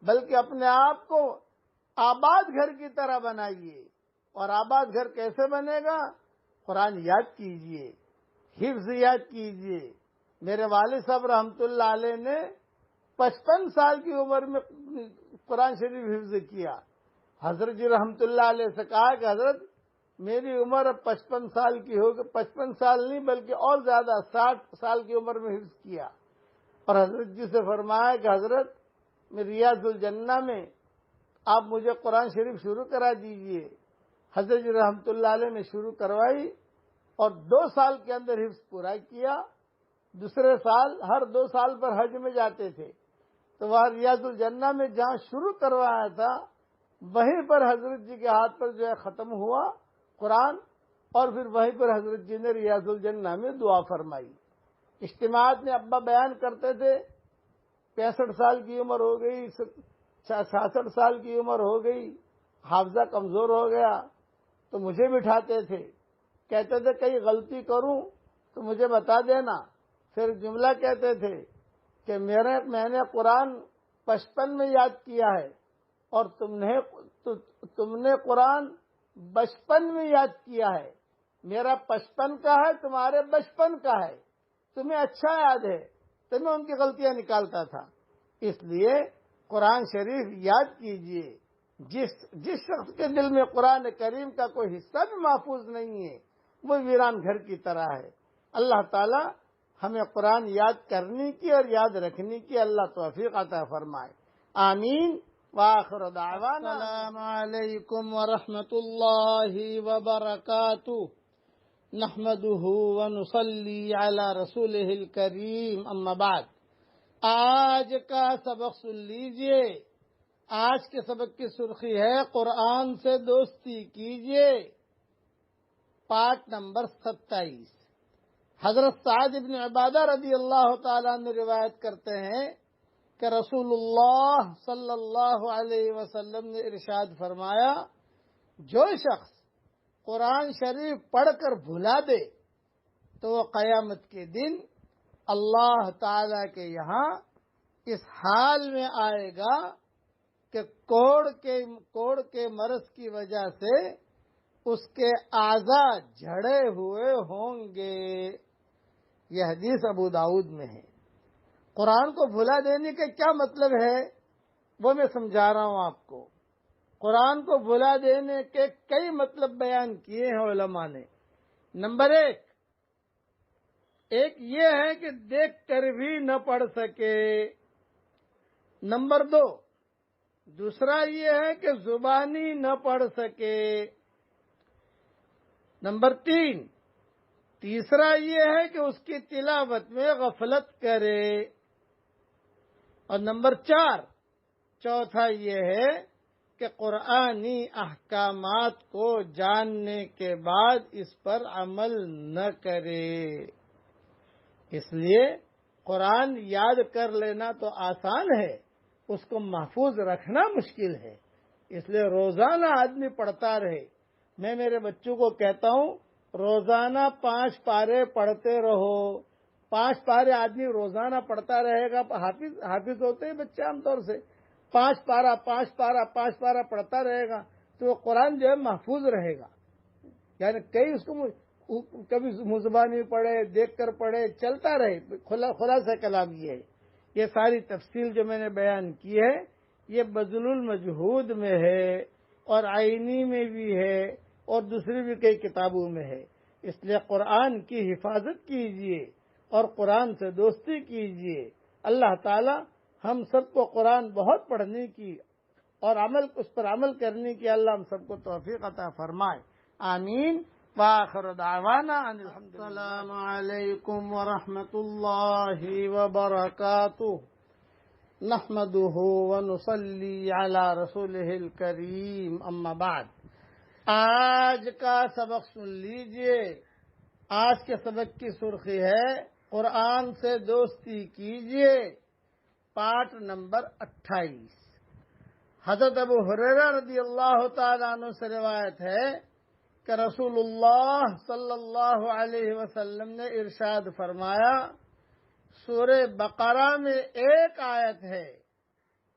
S1: بلکہ اپنے آپ کو آباد گھر کی طرح بنائیے. اور آباد گھر کیسے بنے گا؟ قرآن یاد کیجئے، حفظ یاد کیجئے. میرے والد صاحب رحمۃ اللہ علیہ نے 55 سال کی عمر میں قرآن شریف حفظ کیا. حضرت جی رحمۃ اللہ علیہ سے کہا کہ حضرت میری عمر اب 55 سال کی ہوگی. 55 سال نہیں بلکہ اور زیادہ، 60 سال کی عمر میں حفظ کیا. اور حضرت جی سے فرمایا کہ حضرت میں ریاض الجنہ میں آپ مجھے قرآن شریف شروع کرا دیجئے. حضرت جی رحمۃ اللہ علیہ نے شروع کروائی اور 2 سال کے اندر حفظ پورا کیا. دوسرے سال ہر 2 سال پر حج میں جاتے تھے تو وہاں ریاض الجنہ میں جہاں شروع کروایا تھا وہیں پر حضرت جی کے ہاتھ پر جو ہے ختم ہوا قرآن، اور پھر وہیں پر حضرت جی نے ریاض الجنہ میں دعا فرمائی. اجتماعات میں ابا بیان کرتے تھے 65 سال کی عمر ہو گئی، 66 سال کی عمر ہو گئی، حافظہ کمزور ہو گیا، تو مجھے بٹھاتے تھے، کہتے تھے کہیں غلطی کروں تو مجھے بتا دینا. پھر جملہ کہتے تھے کہ میں نے قرآن 55 میں یاد کیا ہے اور تم نے قرآن 55 میں یاد کیا ہے. میرا 55 کا ہے، تمہارے 55 کا ہے، تمہیں اچھا یاد ہے تو میں ان کی غلطیاں نکالتا تھا۔ اس لیے قرآن شریف یاد کیجئے، جس شخص کے دل میں قرآن کریم کا کوئی حصہ بھی محفوظ نہیں ہے وہ ویران گھر کی طرح ہے۔ اللہ تعالی ہمیں قرآن یاد کرنے کی اور یاد رکھنے کی اللہ توفیق عطا فرمائے، آمین۔ وآخر دعوانا السلام علیکم ورحمۃ اللہ وبرکاتہ، نحمده ونصلی علی رسولہ الکریم، اما بعد۔ آج کا سبق سن لیجئے۔ آج کے سبق کی سرخی ہے قرآن سے دوستی کیجئے، پارٹ نمبر 27۔ حضرت سعد بن عبادہ رضی اللہ تعالیٰ عنہ روایت کرتے ہیں کہ رسول اللہ صلی اللہ علیہ وسلم نے ارشاد فرمایا، جو شخص قرآن شریف پڑھ کر بھلا دے تو وہ قیامت کے دن اللہ تعالیٰ کے یہاں اس حال میں آئے گا کہ کوڑ کے مرض کی وجہ سے اس کے اعضاء جھڑے ہوئے ہوں گے۔ یہ حدیث ابو داؤد میں ہے۔ قرآن کو بھلا دینے کا کیا مطلب ہے وہ میں سمجھا رہا ہوں آپ کو۔ قرآن کو بھلا دینے کے کئی مطلب بیان کیے ہیں علماء نے۔ نمبر ایک یہ ہے کہ دیکھ کر بھی نہ پڑھ سکے۔ نمبر دوسرا یہ ہے کہ زبانی نہ پڑھ سکے۔ نمبر تیسرا یہ ہے کہ اس کی تلاوت میں غفلت کرے۔ اور نمبر چوتھا یہ ہے کہ قرآنی احکامات کو جاننے کے بعد اس پر عمل نہ کرے۔ اس لیے قرآن یاد کر لینا تو آسان ہے، اس کو محفوظ رکھنا مشکل ہے۔ اس لیے روزانہ آدمی پڑھتا رہے۔ میں میرے بچوں کو کہتا ہوں روزانہ 5 پارے پڑھتے رہو۔ 5 پارے آدمی روزانہ پڑھتا رہے گا، حافظ ہوتے ہیں بچے عام طور سے، 5 پارا پڑھتا رہے گا تو وہ قرآن جو ہے محفوظ رہے گا۔ یعنی اس کو کبھی منہ زبانی پڑھے، دیکھ کر پڑھے، چلتا رہے۔ خلاصہ کلام یہ ہے۔ یہ ساری تفصیل جو میں نے بیان کی ہے یہ بذل المجہود میں ہے اور عینی میں بھی ہے اور دوسری بھی کئی کتابوں میں ہے۔ اس لیے قرآن کی حفاظت کیجئے اور قرآن سے دوستی کیجئے۔ اللہ تعالی ہم سب کو قرآن بہت پڑھنے کی اور اس پر عمل کرنے کی اللہ ہم سب کو توفیق عطا فرمائے، آمین۔ وآخر دعوانا السلام علیکم ورحمۃ اللہ وبرکاتہ، نحمده ونصلی علی رسولہ الکریم، اما بعد۔ آج کا سبق سن لیجئے۔ آج کے سبق کی سرخی ہے قرآن سے دوستی کیجئے، پارٹ نمبر 28۔ حضرت ابو ہریرہ رضی اللہ تعالیٰ عنہ سے روایت ہے کہ رسول اللہ صلی اللہ علیہ وسلم نے ارشاد فرمایا، سورہ بقرہ میں ایک آیت ہے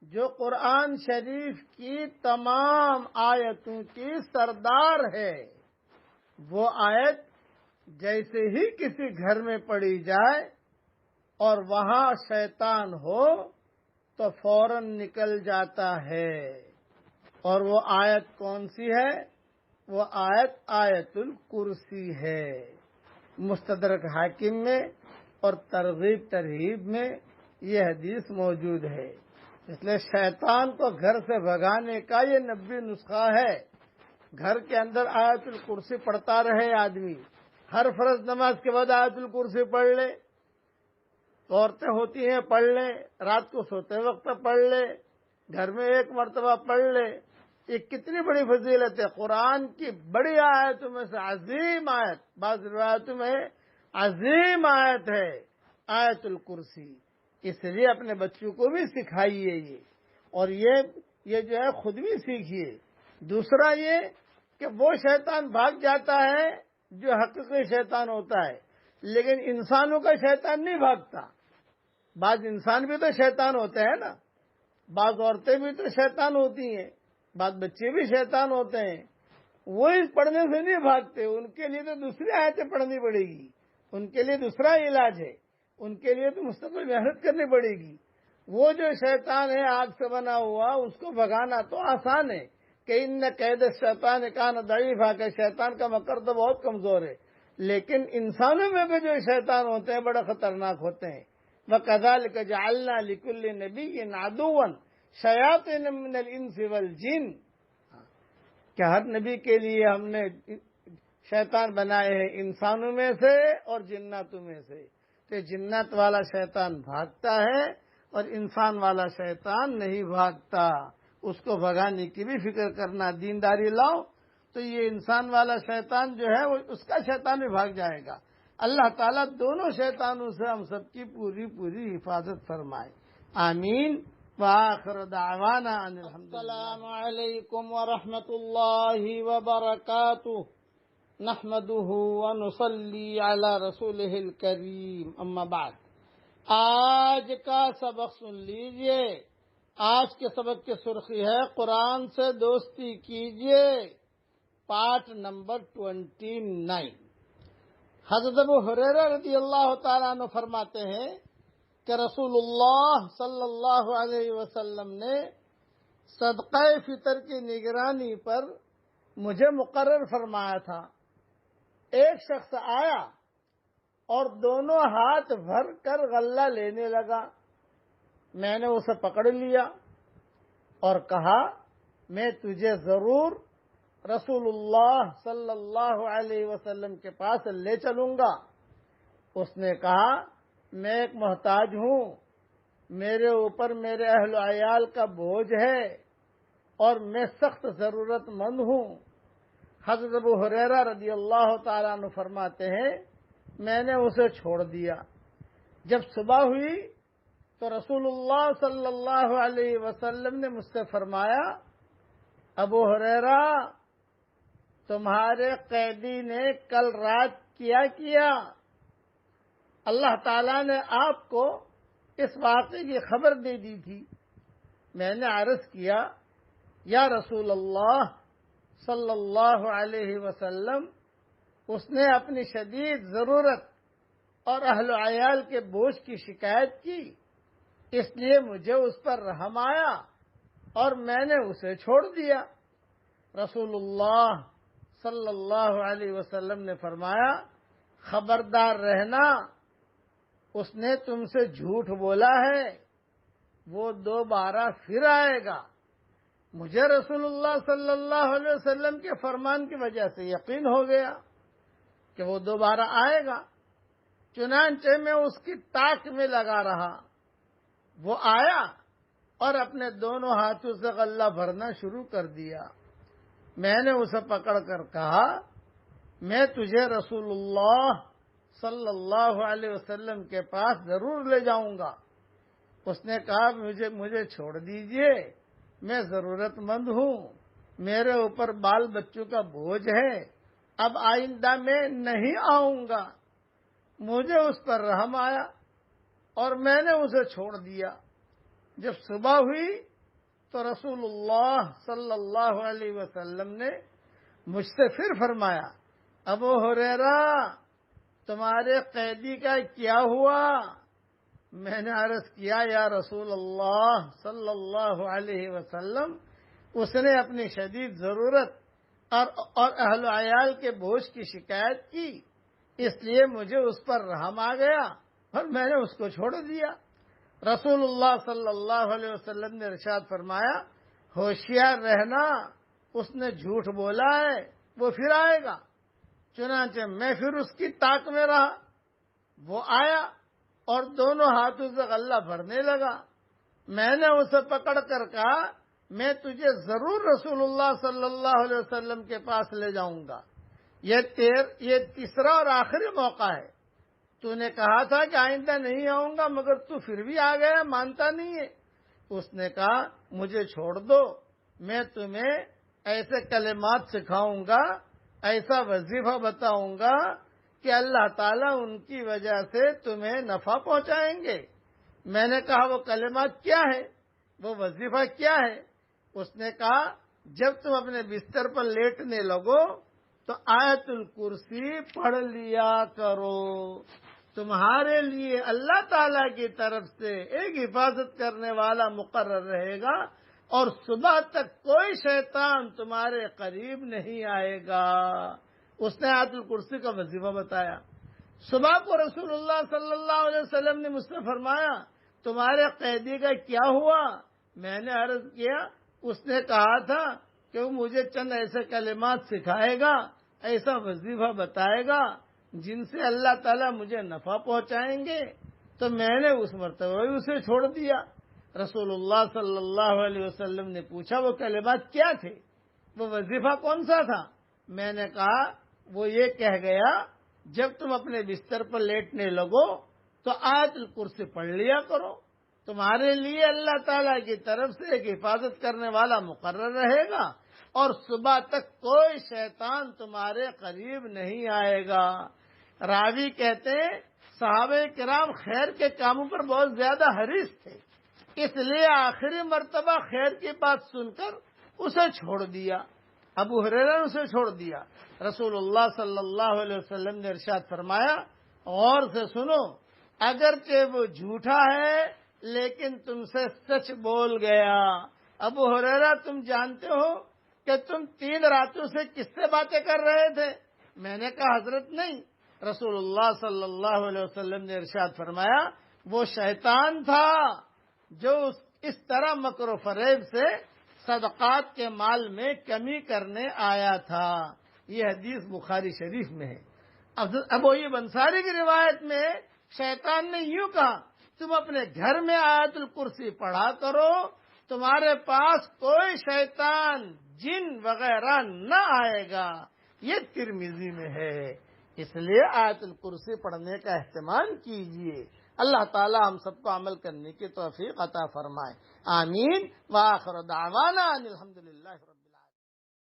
S1: جو قرآن شریف کی تمام آیتوں کی سردار ہے۔ وہ آیت جیسے ہی کسی گھر میں پڑھی جائے اور وہاں شیطان ہو تو فوراً نکل جاتا ہے۔ اور وہ آیت کون سی ہے؟ وہ آیت الکرسی ہے۔ مستدرک حاکم میں اور ترغیب ترہیب میں یہ حدیث موجود ہے۔ اس لیے شیطان کو گھر سے بھگانے کا یہ 90 نسخہ ہے۔ گھر کے اندر آیت الکرسی پڑھتا رہے آدمی، ہر فرض نماز کے بعد آیت الکرسی پڑھ لے، عورتیں ہوتی ہیں پڑھ لے، رات کو سوتے وقت پڑھ لے، گھر میں ایک مرتبہ پڑھ لے۔ یہ کتنی بڑی فضیلت ہے، قرآن کی بڑی آیتوں میں سے عظیم آیت، بعض روایتوں میں عظیم آیت ہے آیت الکرسی۔ اس لیے اپنے بچوں کو بھی سکھائیے یہ، اور یہ جو ہے خود بھی سیکھیے۔ دوسرا یہ کہ وہ شیطان بھاگ جاتا ہے جو حقیقی شیطان ہوتا ہے، لیکن انسانوں کا شیطان نہیں بھاگتا۔ بعض انسان بھی تو شیطان ہوتے ہیں نا، بعض عورتیں بھی تو شیطان ہوتی ہیں، بعض بچے بھی شیطان ہوتے ہیں۔ وہ اس پڑھنے سے نہیں بھاگتے، ان کے لیے تو دوسری آیتیں پڑھنی پڑے گی، ان کے لیے دوسرا علاج ہے، ان کے لیے تو مستقل محنت کرنی پڑے گی۔ وہ جو شیطان ہے آگ سے بنا ہوا، اس کو بھگانا تو آسان ہے کہ ان قید شیطان کان ضعیفا، کہ شیطان کا مکر تو بہت کمزور ہے، لیکن انسانوں میں بھی جو شیطان ہوتے ہیں بڑے خطرناک ہوتے ہیں۔ وَكَذَلِكَ جَعَلْنَا لِكُلِّ نَبِيٍّ عَدُوًّا شَيَاطِينَ مِنَ الْإِنسِ وَالْجِنِّ، کہ ہر نبی کے لیے ہم نے شیطان بنائے ہیں انسانوں میں سے اور جناتوں میں سے، تو جنات والا شیطان بھاگتا ہے اور انسان والا شیطان نہیں بھاگتا، اس کو بھگانے کی بھی فکر کرنا، دینداری لاؤ تو یہ انسان والا شیطان جو ہے وہ اس کا شیطان بھی بھاگ جائے گا۔ اللہ تعالیٰ دونوں شیطانوں سے ہم سب کی پوری پوری حفاظت فرمائے، آمین۔ وآخر دعوانا ان السلام علیکم ورحمۃ اللہ وبرکاتہ، نحمده ونصلی علی رسولہ الکریم، اما بعد۔ آج کا سبق سن لیجئے۔ آج کے سبق کی سرخی ہے قرآن سے دوستی کیجئے، پارٹ نمبر 29۔ حضرت ابو ہریرہ رضی اللہ تعالیٰ عنہ فرماتے ہیں کہ رسول اللہ صلی اللہ علیہ وسلم نے صدقہ فطر کی نگرانی پر مجھے مقرر فرمایا تھا۔ ایک شخص آیا اور دونوں ہاتھ بھر کر غلہ لینے لگا، میں نے اسے پکڑ لیا اور کہا میں تجھے ضرور رسول اللہ صلی اللہ علیہ وسلم کے پاس لے چلوں گا۔ اس نے کہا میں ایک محتاج ہوں، میرے اوپر میرے اہل و عیال کا بوجھ ہے اور میں سخت ضرورت مند ہوں۔ حضرت ابو ہریرہ رضی اللہ تعالیٰ عنہ فرماتے ہیں میں نے اسے چھوڑ دیا۔ جب صبح ہوئی تو رسول اللہ صلی اللہ علیہ وسلم نے مجھ سے فرمایا ابو ہریرہ تمہارے قیدی نے کل رات کیا اللہ تعالیٰ نے آپ کو اس واقعے کی خبر دے دی تھی۔ میں نے عرض کیا یا رسول اللہ صلی اللہ علیہ وسلم اس نے اپنی شدید ضرورت اور اہل و عیال کے بوجھ کی شکایت کی، اس لیے مجھے اس پر رحم آیا اور میں نے اسے چھوڑ دیا۔ رسول اللہ صلی اللہ علیہ وسلم نے فرمایا خبردار رہنا، اس نے تم سے جھوٹ بولا ہے، وہ دوبارہ پھر آئے گا۔ مجھے رسول اللہ صلی اللہ علیہ وسلم کے فرمان کی وجہ سے یقین ہو گیا کہ وہ دوبارہ آئے گا، چنانچہ میں اس کی تاک میں لگا رہا۔ وہ آیا اور اپنے دونوں ہاتھوں سے غلہ بھرنا شروع کر دیا۔ میں نے اسے پکڑ کر کہا میں تجھے رسول اللہ صلی اللہ علیہ وسلم کے پاس ضرور لے جاؤں گا۔ اس نے کہا مجھے چھوڑ دیجئے، میں ضرورت مند ہوں، میرے اوپر بال بچوں کا بوجھ ہے، اب آئندہ میں نہیں آؤں گا۔ مجھے اس پر رحم آیا اور میں نے اسے چھوڑ دیا۔ جب صبح ہوئی تو رسول اللہ صلی اللہ علیہ وسلم نے مجھ سے پھر فرمایا ابو ہریرہ تمہارے قیدی کا کیا ہوا؟ میں نے عرض کیا یا رسول اللہ صلی اللہ علیہ وسلم اس نے اپنی شدید ضرورت اور اہل و عیال کے بوجھ کی شکایت کی، اس لیے مجھے اس پر رحم آ گیا اور میں نے اس کو چھوڑ دیا۔ رسول اللہ صلی اللہ علیہ وسلم نے ارشاد فرمایا ہوشیار رہنا، اس نے جھوٹ بولا ہے، وہ پھر آئے گا۔ چنانچہ میں پھر اس کی طاق میں رہا، وہ آیا اور دونوں ہاتھوں سے غلہ بھرنے لگا۔ میں نے اسے پکڑ کر کہا میں تجھے ضرور رسول اللہ صلی اللہ علیہ وسلم کے پاس لے جاؤں گا، یہ تیسرا اور آخری موقع ہے، تو نے کہا تھا کہ آئندہ نہیں آؤں گا مگر تو پھر بھی آ گیا، مانتا نہیں ہے۔ اس نے کہا مجھے چھوڑ دو، میں تمہیں ایسے کلمات سکھاؤں گا، ایسا وظیفہ بتاؤں گا کہ اللہ تعالیٰ ان کی وجہ سے تمہیں نفع پہنچائیں گے۔ میں نے کہا وہ کلمات کیا ہے، وہ وظیفہ کیا ہے؟ اس نے کہا جب تم اپنے بستر پر لیٹنے لگو تو آیت الکرسی پڑھ لیا کرو، تمہارے لیے اللہ تعالی کی طرف سے ایک حفاظت کرنے والا مقرر رہے گا، اور صبح تک کوئی شیطان تمہارے قریب نہیں آئے گا۔ اس نے آیت الکرسی کا وظیفہ بتایا۔ صبح کو رسول اللہ صلی اللہ علیہ وسلم نے مجھ سے فرمایا تمہارے قیدی کا کیا ہوا؟ میں نے عرض کیا اس نے کہا تھا کہ وہ مجھے چند ایسے کلمات سکھائے گا، ایسا وظیفہ بتائے گا جن سے اللہ تعالیٰ مجھے نفع پہنچائیں گے، تو میں نے اس مرتبہ ہی اسے چھوڑ دیا۔ رسول اللہ صلی اللہ علیہ وسلم نے پوچھا وہ کلمات کیا تھے، وہ وظیفہ کون سا تھا؟ میں نے کہا وہ یہ کہہ گیا جب تم اپنے بستر پر لیٹنے لگو تو آیت الکرسی پڑھ لیا کرو، تمہارے لیے اللہ تعالیٰ کی طرف سے ایک حفاظت کرنے والا مقرر رہے گا، اور صبح تک کوئی شیطان تمہارے قریب نہیں آئے گا۔ راوی کہتے ہیں صحابہ کرام خیر کے کاموں پر بہت زیادہ حریص تھے، اس لیے آخری مرتبہ خیر کی بات سن کر اسے چھوڑ دیا۔ ابو ہریرہ نے اسے چھوڑ دیا۔ رسول اللہ صلی اللہ علیہ وسلم نے ارشاد فرمایا غور سے سنو، اگرچہ وہ جھوٹا ہے لیکن تم سے سچ بول گیا۔ ابو ہریرہ تم جانتے ہو کہ تم 3 راتوں سے کس سے باتیں کر رہے تھے؟ میں نے کہا حضرت نہیں۔ رسول اللہ صلی اللہ علیہ وسلم نے ارشاد فرمایا وہ شیطان تھا جو اس طرح مکر و فریب سے صدقات کے مال میں کمی کرنے آیا تھا۔ یہ حدیث بخاری شریف میں ہے۔ ابو ایوب انصاری کی روایت میں شیطان نے یوں کہا تم اپنے گھر میں آیت الکرسی پڑھا کرو، تمہارے پاس کوئی شیطان جن وغیرہ نہ آئے گا۔ یہ ترمذی میں ہے، اس لیے آیت الکرسی پڑھنے کا اہتمام کیجیے۔ اللہ تعالی ہم سب کو عمل کرنے کی توفیق عطا فرمائے، آمین۔ وآخر دعوانا ان الحمدللہ رب